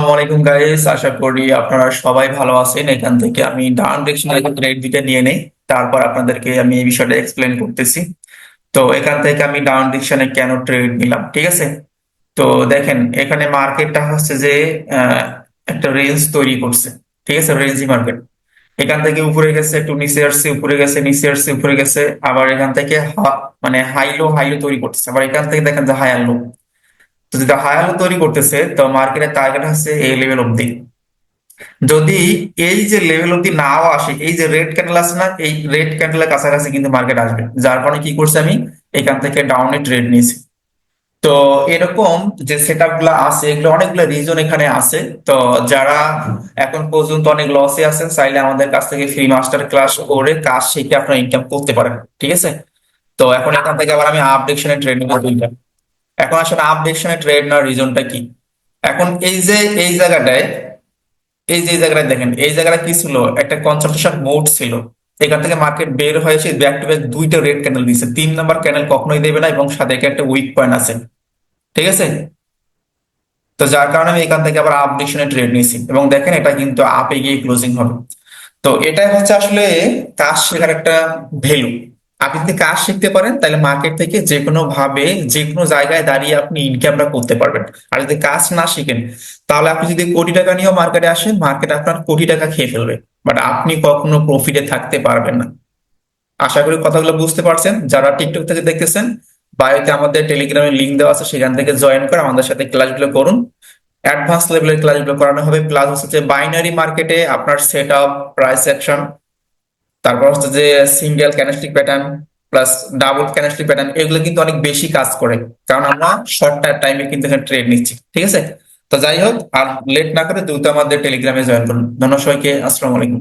আসসালামু আলাইকুম গাইস, আশা করি আপনারা সবাই ভালো আছেন। এখান থেকে আমি ডাউন ডিরেকশনাল ট্রেড দুইটা নিয়ে নেই, তারপর আপনাদেরকে আমি এই বিষয়টা এক্সপ্লেন করতেছি। তো এখান থেকে আমি ডাউন ডিরেকশনে কেন ট্রেড নিলাম, ঠিক আছে? তো দেখেন, এখানে মার্কেটটা হচ্ছে যে আহ, একটা রেঞ্জ তৈরি করছে, ঠিক আছে? রেঞ্জি মার্কেট। এখান থেকে উপরে গেছে, একটু নিচে আসছে, উপরে গেছে, নিচে আসছে, উপরে গেছে, আবার এখান থেকে মানে হাইলো হাইলো তৈরি করতেছে, আবার এখান থেকে দেখেন যে হাই লো। তো যদি হাই লো তৈরি করতেছে, তো মার্কেটের টার্গেট হচ্ছে এই লেভেল অব্দি। যদি এই যে লেভেল অব্দি নাও আসে, এই যে রেড ক্যান্ডেল আছে না, এই রেড ক্যান্ডেলের কাছাকাছি কিন্তু মার্কেট আসবে, যার কারণে কি করছে, আমি এখান থেকে ডাউনে ট্রেড নিয়েছি। তো এরকম যে সেট আপ গুলা আছে, এগুলো অনেকগুলো রিজন এখানে আছে। তো যারা এখন পর্যন্ত অনেক লসে আছেন, চাইলে আমাদের কাছ থেকে ফ্রি মাস্টার ক্লাস করে কাজ শিখে আপনারা ইনকাম করতে পারেন, ঠিক আছে? তো এখন এখান থেকে আবার আমি আপ ডিরেকশনে ট্রেড নিবো দুইটা। এখন আসলে আপ ডিরেকশনে ট্রেড নেওয়ার রিজনটা কি? এখন এই যে এই জায়গাটায়, এই যে এই জায়গাটা দেখেন, এই জায়গাটা কি ছিল, একটা কনসালটেশন মোড ছিল। এখান থেকে মার্কেট বের হয়েছে, ব্যাক টু ব্যাক দুইটা রেড ক্যান্ডেল দিচ্ছে, 3 নাম্বার ক্যান্ডেল কখনোই দেবে না, এবং সাথে একটা উইক পয়েন্ট আছে, ঠিক আছে? তো যার কারণে আমি এখান থেকে আবার আপ ডিরেকশনে ট্রেড নিয়েছি, এবং দেখেন এটা কিন্তু আপে গিয়ে ক্লোজিং হবে। তো এটাই হচ্ছে আসলে কাজ শেখার একটা ভ্যালু। আপনি যদি কাজ শিখতে পারেন, তাহলে মার্কেট থেকে যে কোনো ভাবে, যে কোনো জায়গায় দাঁড়িয়ে আপনি ইনকামটা করতে পারবেন। আর যদি কাজ না শিখেন, তাহলে আপনি যদি কোটি টাকা নিয়েও মার্কেটে আসেন, মার্কেট আপনার কোটি টাকা খেয়ে ফেলবে, বাট আপনি কখনো প্রফিটে থাকতে পারবেন না। আশা করি কথাগুলো বুঝতে পারছেন। যারা টিকটক থেকে দেখতেছেন, বাড়িতে আমাদের টেলিগ্রামের লিঙ্ক দেওয়া আছে, সেখান থেকে জয়েন করে আমাদের সাথে ক্লাসগুলো করুন। অ্যাডভান্স লেভেলের ক্লাসগুলো করানো হবে, প্লাস হচ্ছে যে বাইনারি মার্কেটে আপনার সেট আপ, প্রাইস অ্যাকশন, তারপর হচ্ছে যে single candlestick pattern plus double candlestick pattern, এগুলো কিন্তু অনেক বেশি কাজ করে, কারণ আমরা শর্ট টাইমে কিন্তু এখানে ট্রেড নিচ্ছি, ঠিক আছে? তো যাই হোক, আর লেট না করে দ্রুত আমাদের টেলিগ্রামে জয়েন করুন। ধন্যবাদ সবাইকে, আসসালামু আলাইকুম।